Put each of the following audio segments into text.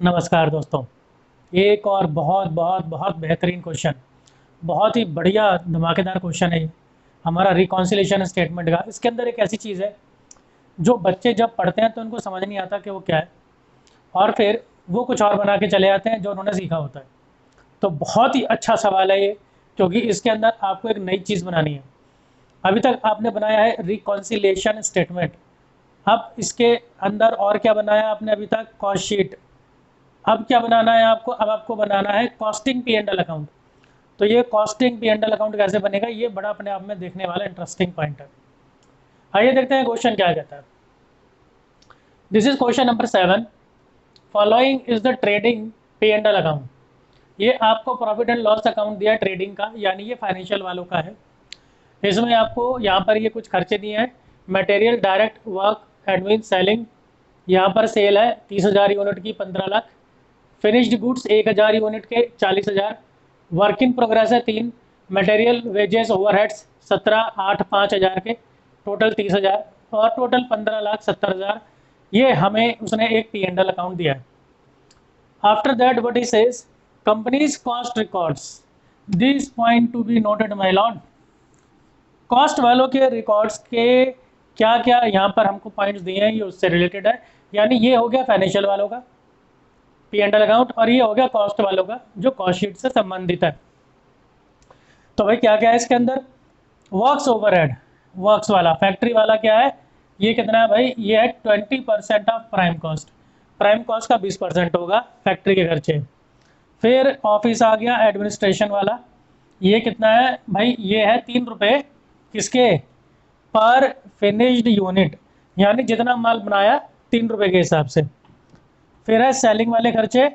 नमस्कार दोस्तों। एक और बहुत बहुत बहुत बेहतरीन क्वेश्चन, बहुत ही बढ़िया धमाकेदार क्वेश्चन है ये हमारा रिकॉन्सिलेशन स्टेटमेंट का। इसके अंदर एक ऐसी चीज़ है जो बच्चे जब पढ़ते हैं तो उनको समझ नहीं आता कि वो क्या है, और फिर वो कुछ और बना के चले जाते हैं जो उन्होंने सीखा होता है। तो बहुत ही अच्छा सवाल है ये, क्योंकि इसके अंदर आपको एक नई चीज़ बनानी है। अभी तक आपने बनाया है रिकॉन्सिलेशन स्टेटमेंट, अब इसके अंदर और क्या बनाया आपने अभी तक? Cost sheet. अब क्या बनाना है आपको? अब आपको बनाना है costing P and L account. तो ये costing P and L account कैसे बनेगा, ये बड़ा अपने आप में देखने वाला इंटरेस्टिंग पॉइंट है। आइए देखते हैं क्वेश्चन क्या कहता है। This is question number 7। Following is the trading P and L account. ये आपको प्रॉफिट एंड लॉस अकाउंट दिया है ट्रेडिंग का, यानी ये फाइनेंशियल वालों का है। इसमें आपको यहाँ पर ये कुछ खर्चे दिए हैं। Material, direct work, admin, selling. यहाँ पर सेल है 30,000 यूनिट की 15 लाख। फिनिश्ड गुड्स 1000 यूनिट के 40,000। वर्क इन प्रोग्रेस है 3। मटेरियल, वेजेस, ओवरहेड्स 17, 8, 5,000 के टोटल 30,000, और टोटल 15,70,000। ये हमें उसने एक पी एंड एल अकाउंट दिया है। After that what he says, companies cost records, this point to be noted my Lord. Cost वालों के रिकॉर्ड्स के क्या क्या यहाँ पर हमको पॉइंट्स दिए हैं, ये उससे रिलेटेड है। यानी ये हो गया फाइनेंशियल वालों का पी एंड एल अकाउंट, और ये हो गया कॉस्ट वालों का जो कॉस्ट शीट से संबंधित है। तो भाई क्या क्या है इसके अंदर? वर्क्स ओवरहेड, वर्क्स वाला, फैक्ट्री वाला क्या है, ये कितना है भाई? ये है 20% of prime cost. Prime cost का 20% होगा फैक्ट्री के खर्चे। फिर ऑफिस आ गया एडमिनिस्ट्रेशन वाला, ये कितना है भाई? ये है 3 रुपये किसके? पर फिनिश्ड यूनिट, यानी जितना माल बनाया 3 रुपये के हिसाब से। फिर है सेलिंग वाले खर्चे,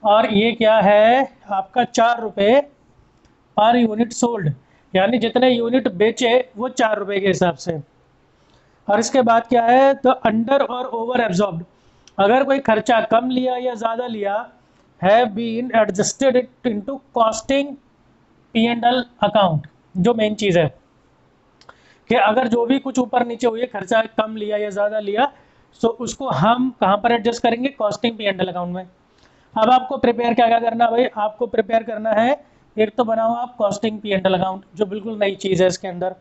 और ये क्या है आपका? 4 रुपये पर यूनिट सोल्ड, यानी जितने यूनिट बेचे वो 4 रुपये के हिसाब से। और इसके बाद क्या है? तो अंडर और ओवर एब्जॉर्ब्ड, अगर कोई खर्चा कम लिया या ज़्यादा लिया, have been adjusted it into costing P and L account. जो मेन चीज़ है कि अगर जो भी कुछ ऊपर नीचे हुई, खर्चा कम लिया या ज़्यादा लिया, सो उसको हम कहाँ पर एडजस्ट करेंगे? Costing P and L account में। अब आपको प्रिपेयर क्या क्या करना है भाई? आपको प्रिपेयर करना है, एक तो बनाओ आप costing P and L account, जो बिल्कुल नई चीज़ है इसके अंदर।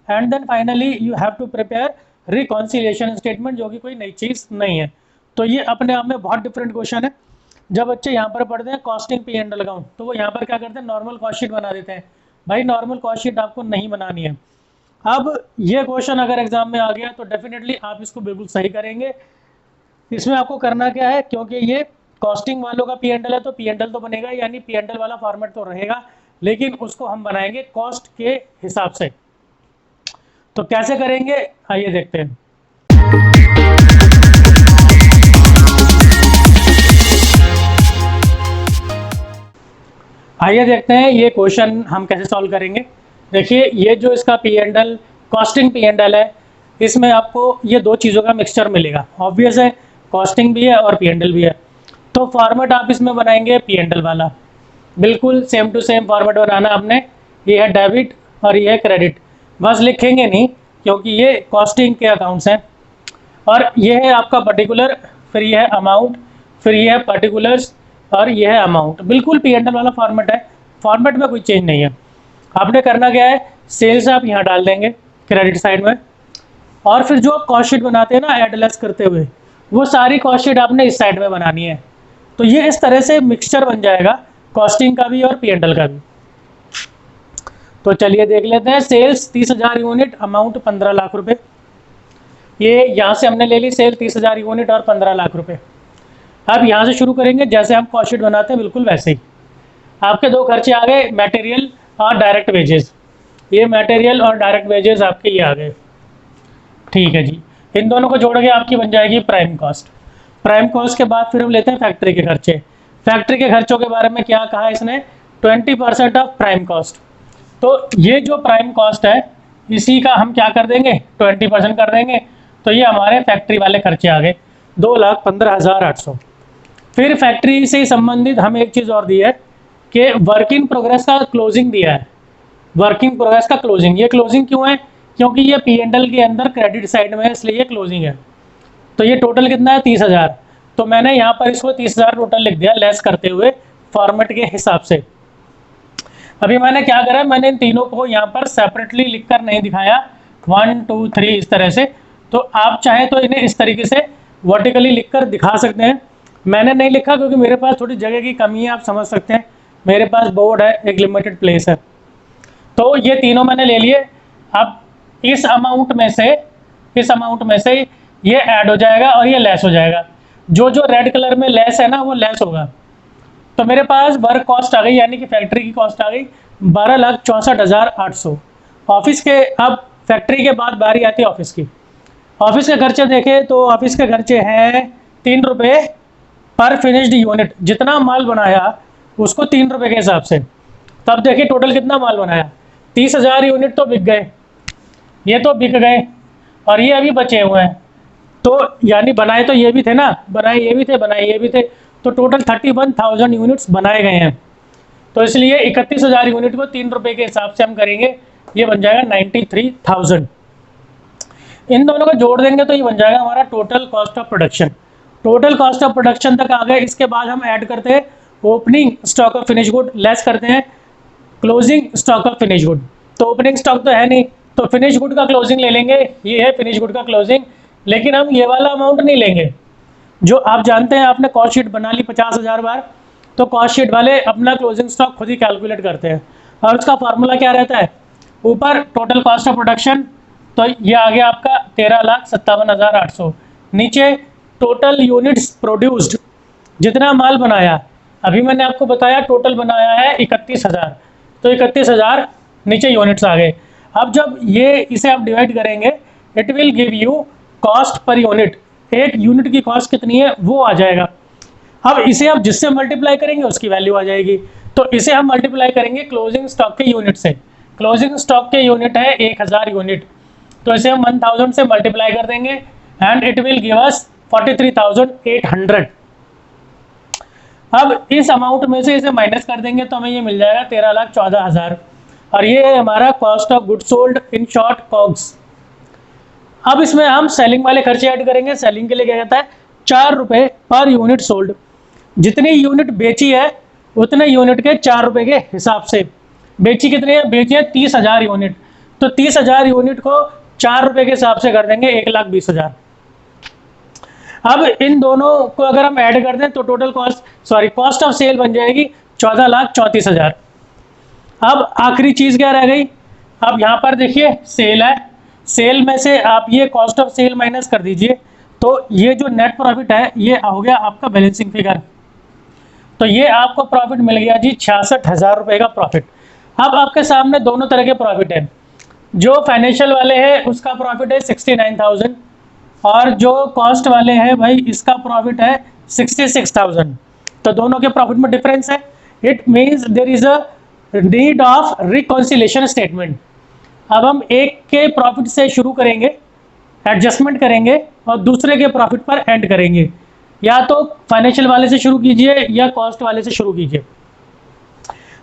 And then finally you have to prepare reconciliation statement, जो कि कोई नई चीज़ नहीं है। तो ये अपने आप में बहुत डिफरेंट क्वेश्चन है। जब बच्चे यहाँ पर पढ़ते हैं costing P and L account, तो वो यहाँ पर क्या करते हैं? नॉर्मल कॉस्ट शीट बना देते हैं। भाई नॉर्मल कॉस्ट शीट आपको नहीं बनानी है। अब ये क्वेश्चन अगर एग्जाम में आ गया तो डेफिनेटली आप इसको बिल्कुल सही करेंगे। इसमें आपको करना क्या है, क्योंकि ये कॉस्टिंग वालों का पी एंड एल है, तो पी एंड एल तो बनेगा, यानी पी एंड एल वाला फॉर्मेट तो रहेगा, लेकिन उसको हम बनाएंगे कॉस्ट के हिसाब से। तो कैसे करेंगे आइए देखते हैं। आइए देखते हैं ये क्वेश्चन हम कैसे सॉल्व करेंगे। देखिए, ये जो इसका P and L, costing P and L है, इसमें आपको ये दो चीज़ों का मिक्सचर मिलेगा। ऑब्वियस है, कॉस्टिंग भी है और पी एंड एल भी है। तो फॉर्मेट आप इसमें बनाएंगे पी एंड एल वाला, बिल्कुल सेम टू सेम फॉर्मेट बनाना आपने। ये है डेबिट और ये है क्रेडिट, बस लिखेंगे नहीं क्योंकि ये कॉस्टिंग के अकाउंट्स हैं। और ये है आपका पर्टिकुलर, फिर ये है अमाउंट, फिर ये है पर्टिकुलर्स, और ये है अमाउंट। बिल्कुल पी एंड एल वाला फॉर्मेट है, फॉर्मेट में कोई चेंज नहीं है। आपने करना क्या है? सेल्स आप यहाँ डाल देंगे क्रेडिट साइड में, और फिर जो आप कॉस्ट शीट बनाते हैं ना एड लेस करते हुए, वो सारी कॉस्ट शीट आपने इस साइड में बनानी है। तो ये इस तरह से मिक्सचर बन जाएगा, कॉस्टिंग का भी और पी एंड एल का भी। तो चलिए देख लेते हैं। सेल्स 30,000 यूनिट, अमाउंट 15 लाख रुपए। ये यहाँ से हमने ले ली सेल 30,000 यूनिट और 15 लाख रुपए। अब यहाँ से शुरू करेंगे, जैसे हम कॉस्ट शीट बनाते हैं बिल्कुल वैसे ही। आपके दो खर्चे आ गए, मटेरियल और डायरेक्ट वेजेस। ये मटेरियल और डायरेक्ट वेजेस आपके ये आ गए, ठीक है जी। इन दोनों को जोड़ के आपकी बन जाएगी प्राइम कॉस्ट। प्राइम कॉस्ट के बाद फिर हम लेते हैं फैक्ट्री के खर्चे। फैक्ट्री के खर्चों के बारे में क्या कहा इसने? 20% ऑफ प्राइम कॉस्ट। तो ये जो प्राइम कॉस्ट है, इसी का हम क्या कर देंगे? 20% कर देंगे। तो ये हमारे फैक्ट्री वाले खर्चे आ गए 2,15,800। फिर फैक्ट्री से संबंधित हमें एक चीज़ और दी है कि वर्क इन प्रोग्रेस का क्लोजिंग दिया है। वर्क इन प्रोग्रेस का क्लोजिंग, ये क्लोजिंग क्यों है? क्योंकि ये पी एंड एल के अंदर क्रेडिट साइड में है, इसलिए ये क्लोजिंग है। तो ये टोटल कितना है? 30,000। तो मैंने यहाँ पर इसको 30,000 टोटल लिख दिया लेस करते हुए फॉर्मेट के हिसाब से। अभी मैंने क्या करा, मैंने इन तीनों को यहाँ पर सेपरेटली लिखकर नहीं दिखाया 1 2 3 इस तरह से। तो आप चाहें तो इन्हें इस तरीके से वर्टिकली लिखकर दिखा सकते हैं। मैंने नहीं लिखा क्योंकि मेरे पास थोड़ी जगह की कमी है, आप समझ सकते हैं, मेरे पास बोर्ड है, एक लिमिटेड प्लेस है। तो ये तीनों मैंने ले लिए। अब इस अमाउंट में से ये ऐड हो जाएगा और ये लेस हो जाएगा। जो जो रेड कलर में लेस है ना वो लेस होगा। तो मेरे पास वर्क कॉस्ट आ गई, यानी कि फैक्ट्री की कॉस्ट आ गई 12,64,800 ऑफिस के। अब फैक्ट्री के बाद बारी आती है ऑफिस की। ऑफिस के खर्चे देखें तो ऑफिस के खर्चे हैं 3 रुपये पर फिनिश्ड यूनिट। जितना माल बनाया उसको 3 रुपये के हिसाब से। तब देखिए टोटल कितना माल बनाया, 30,000 यूनिट तो बिक गए, ये तो बिक गए और ये अभी बचे हुए हैं। तो यानी बनाए तो ये भी थे ना, बनाए ये भी थे, तो टोटल 31,000 यूनिट्स बनाए गए हैं। तो इसलिए 31,000 यूनिट को 3 रुपये के हिसाब से हम करेंगे, ये बन जाएगा 93,000। इन दोनों को जोड़ देंगे तो ये बन जाएगा हमारा total cost of production. Total cost of production तक आ गए। इसके बाद हम ऐड करते हैं opening stock of finish good, less करते हैं closing stock of finish good. तो ओपनिंग स्टॉक तो है नहीं, तो फिनिश गुड का क्लोजिंग ले लेंगे, ये है फिनिश गुड का क्लोजिंग। लेकिन हम ये वाला अमाउंट नहीं लेंगे जो आप जानते हैं, आपने कॉस्ट शीट बना ली 50,000 बार, तो कॉस्ट शीट वाले अपना क्लोजिंग स्टॉक खुद ही कैलकुलेट करते हैं और उसका फार्मूला क्या रहता है, ऊपर टोटल कॉस्ट ऑफ प्रोडक्शन, तो ये आ गया आपका 13,57,800, नीचे टोटल यूनिट्स प्रोड्यूस्ड, जितना माल बनाया। अभी मैंने आपको बताया टोटल बनाया है 31,000, तो 31,000 नीचे यूनिट्स आ गए। अब जब ये इसे आप डिवाइड करेंगे, it will give you cost per unit, एक यूनिट की कॉस्ट कितनी है वो आ जाएगा। अब इसे आप जिससे मल्टीप्लाई करेंगे उसकी वैल्यू आ जाएगी। तो इसे हम मल्टीप्लाई करेंगे क्लोजिंग स्टॉक के यूनिट से। क्लोजिंग स्टॉक के यूनिट है 1,000 यूनिट, तो इसे हम 1000 से मल्टीप्लाई कर देंगे and it will give us 43,800। अब इस अमाउंट में से इसे माइनस कर देंगे तो हमें ये मिल जाएगा 13,14,000 और ये है हमारा cost of good sold, in short COGS. अब इसमें हम सेलिंग वाले खर्चे ऐड करेंगे। सेलिंग के लिए क्या कहता है, 4 रुपये पर यूनिट सोल्ड। जितनी यूनिट बेची है उतने यूनिट के 4 रुपये के हिसाब से। बेची कितनी है, बेची है 30,000 यूनिट, तो 30,000 यूनिट को 4 रुपये के हिसाब से कर देंगे 1,20,000। अब इन दोनों को अगर हम ऐड कर दें तो टोटल कॉस्ट ऑफ सेल बन जाएगी 14,34,000। अब आखिरी चीज़ क्या रह गई, अब यहाँ पर देखिए सेल है, सेल में से आप ये कॉस्ट ऑफ सेल माइनस कर दीजिए, तो ये जो नेट प्रॉफिट है ये हो गया आपका बैलेंसिंग फिगर। तो ये आपको प्रॉफिट मिल गया जी 66,000 रुपये का प्रॉफिट। अब आपके सामने दोनों तरह के प्रॉफिट है। जो फाइनेंशियल वाले हैं उसका प्रॉफिट है 69,000 और जो कॉस्ट वाले हैं भाई इसका प्रॉफिट है 66,000। तो दोनों के प्रॉफिट में डिफरेंस है। It means there is a need of reconciliation statement. अब हम एक के प्रॉफिट से शुरू करेंगे, एडजस्टमेंट करेंगे और दूसरे के प्रॉफिट पर एंड करेंगे। या तो फाइनेंशियल वाले से शुरू कीजिए या कॉस्ट वाले से शुरू कीजिए।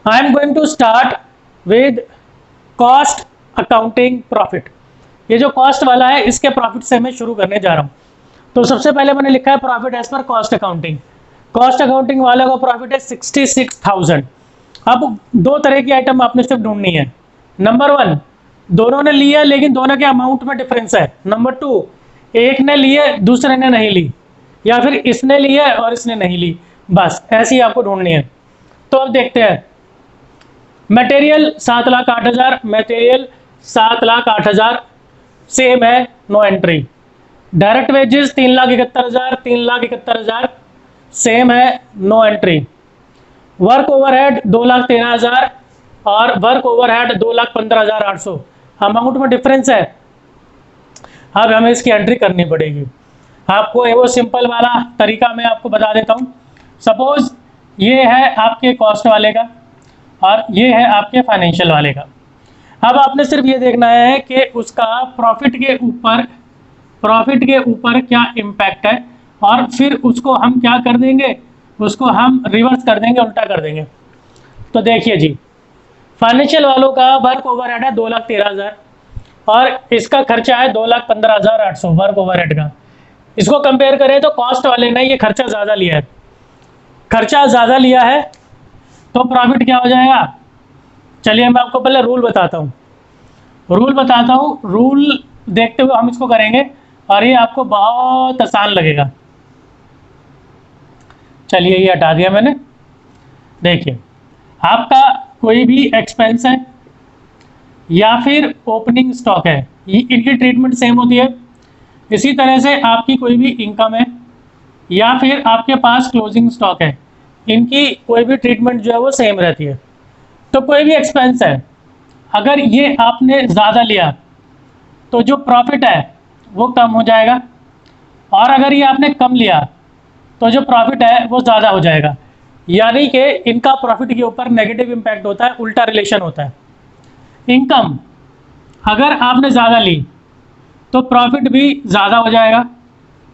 I am going to start with cost accounting profit. ये जो कॉस्ट वाला है इसके प्रॉफिट से मैं शुरू करने जा रहा हूँ। तो सबसे पहले मैंने लिखा है profit as per cost accounting. Cost accounting वाले का प्रॉफिट है 66,000। अब दो तरह की आइटम आपने सिर्फ ढूंढनी है। नंबर 1, दोनों ने लिया लेकिन दोनों के अमाउंट में डिफरेंस है। नंबर 2, एक ने लिए दूसरे ने नहीं ली, या फिर इसने लिया और इसने नहीं ली, बस ऐसी आपको ढूंढनी है। तो अब देखते हैं। मटेरियल 7,08,000, मटेरियल 7,08,000 सेम है, no entry. Direct wages 3,71,000, 3,71,000 same है, नो एंट्री। वर्क ओवरहेड 2,13,000 और वर्क ओवरहेड 2,15,800, अमाउंट में डिफरेंस है। अब हमें इसकी एंट्री करनी पड़ेगी। आपको वो सिंपल वाला तरीका मैं आपको बता देता हूँ। सपोज ये है आपके कॉस्ट वाले का और ये है आपके फाइनेंशियल वाले का। अब आपने सिर्फ ये देखना है कि उसका प्रॉफिट के ऊपर क्या इम्पैक्ट है और फिर उसको हम क्या कर देंगे, उसको हम रिवर्स कर देंगे, उल्टा कर देंगे। तो देखिए जी, फाइनेंशियल वालों का वर्क ओवरहेड है 2,13,000 और इसका खर्चा है 2,15,800 वर्क ओवरहेड का। इसको कंपेयर करें तो कॉस्ट वाले ने ये खर्चा ज़्यादा लिया है, खर्चा ज़्यादा लिया है तो प्रॉफिट क्या हो जाएगा। चलिए मैं आपको पहले रूल बताता हूँ, रूल देखते हुए हम इसको करेंगे और ये आपको बहुत आसान लगेगा। चलिए ये हटा दिया मैंने। देखिए आपका कोई भी एक्सपेंस है या फिर ओपनिंग स्टॉक है, इनकी ट्रीटमेंट सेम होती है। इसी तरह से आपकी कोई भी इनकम है या फिर आपके पास क्लोजिंग स्टॉक है, इनकी कोई भी ट्रीटमेंट जो है वो सेम रहती है। तो कोई भी एक्सपेंस है, अगर ये आपने ज़्यादा लिया तो जो प्रॉफिट है वो कम हो जाएगा, और अगर ये आपने कम लिया तो जो प्रॉफिट है वो ज़्यादा हो जाएगा। यानी कि इनका प्रॉफिट के ऊपर नेगेटिव इम्पैक्ट होता है, उल्टा रिलेशन होता है। इनकम अगर आपने ज़्यादा ली तो प्रॉफिट भी ज़्यादा हो जाएगा,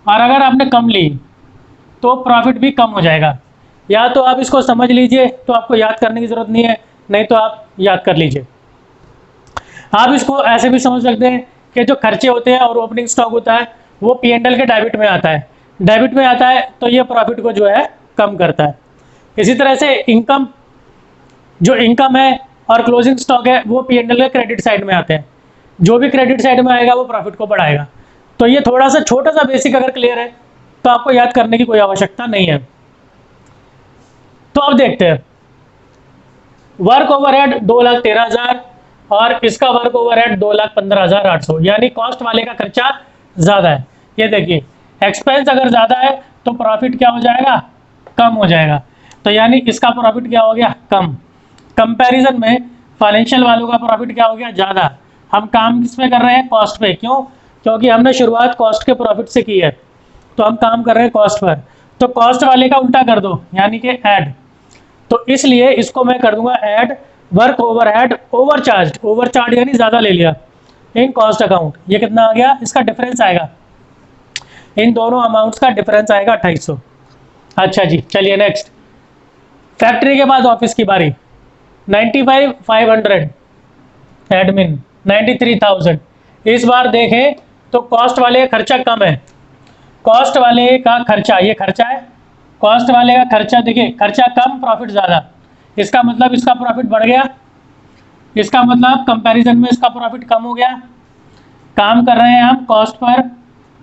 और अगर आपने कम ली तो प्रॉफिट भी कम हो जाएगा। या तो आप इसको समझ लीजिए तो आपको याद करने की ज़रूरत नहीं है, नहीं तो आप याद कर लीजिए। आप इसको ऐसे भी समझ सकते हैं कि जो खर्चे होते हैं और ओपनिंग स्टॉक होता है वो P&L के डेबिट में आता है, डेबिट में आता है तो ये प्रॉफिट को जो है कम करता है। इसी तरह से इनकम, जो इनकम है और क्लोजिंग स्टॉक है वो P&L के क्रेडिट साइड में आते हैं, जो भी क्रेडिट साइड में आएगा वो प्रॉफिट को बढ़ाएगा। तो ये थोड़ा सा छोटा सा बेसिक अगर क्लियर है तो आपको याद करने की कोई आवश्यकता नहीं है। तो अब देखते हैं, वर्क ओवरहेड 2,13,000 और इसका वर्क ओवरहेड 2,15,800, यानी कॉस्ट वाले का खर्चा ज़्यादा है। ये देखिए एक्सपेंस अगर ज़्यादा है तो प्रॉफिट क्या हो जाएगा, कम हो जाएगा। तो यानी इसका प्रॉफिट क्या हो गया, कम। कंपैरिजन में फाइनेंशियल वालों का प्रॉफिट क्या हो गया, ज़्यादा। हम काम किस पे कर रहे हैं, कॉस्ट पे। क्यों, क्योंकि हमने शुरुआत कॉस्ट के प्रॉफिट से की है, तो हम काम कर रहे हैं कॉस्ट पर। तो कॉस्ट वाले का उल्टा कर दो, यानी कि ऐड। तो इसलिए इसको मैं कर दूंगा add work overhead overcharge, overcharge यानी ज़्यादा ले लिया इन कॉस्ट अकाउंट। ये कितना आ गया, इसका डिफरेंस आएगा, इन दोनों अमाउंट्स का डिफरेंस आएगा 2800। अच्छा जी, चलिए नेक्स्ट। फैक्ट्री के बाद ऑफिस की बारी। 95,500 एडमिन 93,000। इस बार देखें तो कॉस्ट वाले का खर्चा कम है, कॉस्ट वाले का खर्चा, ये खर्चा है, कॉस्ट वाले का खर्चा देखिए, खर्चा कम प्रॉफिट ज़्यादा। इसका मतलब इसका प्रॉफिट बढ़ गया, इसका मतलब कंपैरिजन में इसका प्रॉफिट कम हो गया। काम कर रहे हैं हम कॉस्ट पर,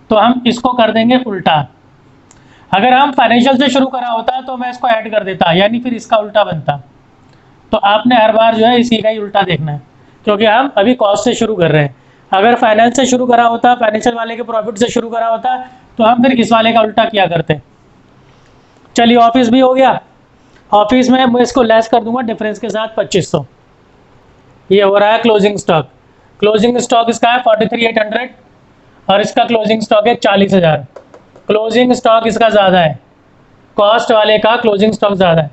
तो हम इसको कर देंगे उल्टा। अगर हम फाइनेंशियल से शुरू करा होता तो मैं इसको ऐड कर देता, यानी फिर इसका उल्टा बनता। तो आपने हर बार जो है इसी का ही उल्टा देखना है, क्योंकि हम अभी कॉस्ट से शुरू कर रहे हैं। अगर फाइनेंस से शुरू करा होता, फाइनेंशियल वाले के प्रॉफिट से शुरू करा होता, तो हम फिर इस वाले का उल्टा किया करते। चलिए ऑफिस भी हो गया। ऑफिस में मैं इसको लेस कर दूंगा डिफरेंस के साथ 2500। ये हो रहा है क्लोजिंग स्टॉक। क्लोजिंग स्टॉक इसका है 43,800 और इसका क्लोजिंग स्टॉक है 40,000। क्लोजिंग स्टॉक इसका ज़्यादा है, कॉस्ट वाले का क्लोजिंग स्टॉक ज़्यादा है।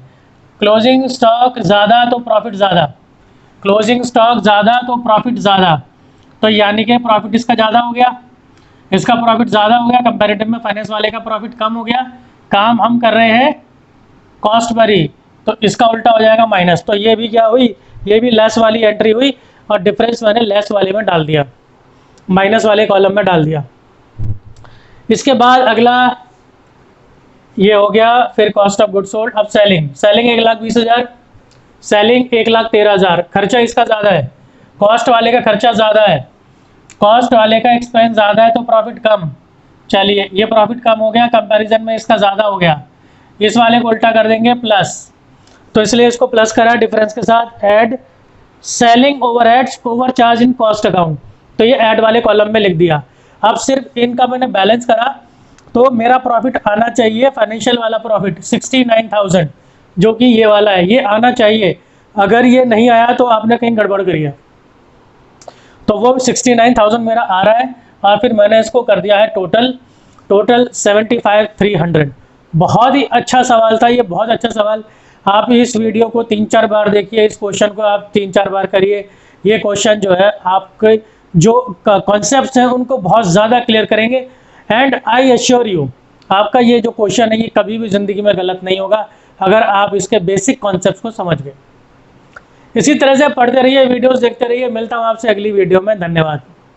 क्लोजिंग स्टॉक ज़्यादा तो प्रॉफिट ज़्यादा, क्लोजिंग स्टॉक ज़्यादा तो प्रॉफिट ज़्यादा। तो यानी कि प्रॉफिट इसका ज़्यादा हो गया, इसका प्रॉफिट ज़्यादा हो गया, कंपैरेटिव में फाइनेंस वाले का प्रॉफिट कम हो गया। काम हम कर रहे हैं कॉस्ट पर ही, तो इसका उल्टा हो जाएगा माइनस। तो ये भी क्या हुई, ये भी लेस वाली एंट्री हुई और डिफरेंस मैंने लेस वाले में डाल दिया, माइनस वाले कॉलम में डाल दिया। इसके बाद अगला ये हो गया फिर कॉस्ट ऑफ गुड सोल्ड। अब सेलिंग, सेलिंग 1,20,000, सेलिंग 1,13,000। खर्चा इसका ज़्यादा है, कॉस्ट वाले का खर्चा ज़्यादा है, कॉस्ट वाले का एक्सपेंस ज़्यादा है तो प्रॉफिट कम। चलिए ये प्रॉफिट कम हो गया, कंपैरिजन में इसका ज़्यादा हो गया, इस वाले को उल्टा कर देंगे प्लस। तो इसलिए इसको प्लस करा डिफरेंस के साथ, add selling overheads overcharge in cost account. तो ये ऐड वाले कॉलम में लिख दिया। अब सिर्फ इनका मैंने बैलेंस करा तो मेरा प्रॉफिट आना चाहिए, फाइनेंशियल वाला प्रॉफिट 69,000, जो कि ये वाला है, ये आना चाहिए। अगर ये नहीं आया तो आपने कहीं गड़बड़ करी है। तो वो 69,000 मेरा आ रहा है और फिर मैंने इसको कर दिया है टोटल 75,300। बहुत ही अच्छा सवाल था ये, बहुत अच्छा सवाल। आप इस वीडियो को 3-4 बार देखिए, इस क्वेश्चन को आप 3-4 बार करिए। ये क्वेश्चन जो है आपके जो कॉन्सेप्ट्स हैं उनको बहुत ज़्यादा क्लियर करेंगे। एंड आई एश्योर यू, आपका ये जो क्वेश्चन है ये कभी भी ज़िंदगी में गलत नहीं होगा अगर आप इसके बेसिक कॉन्सेप्ट्स को समझ गए। इसी तरह से पढ़ते रहिए, वीडियोस देखते रहिए। मिलता हूँ आपसे अगली वीडियो में। धन्यवाद।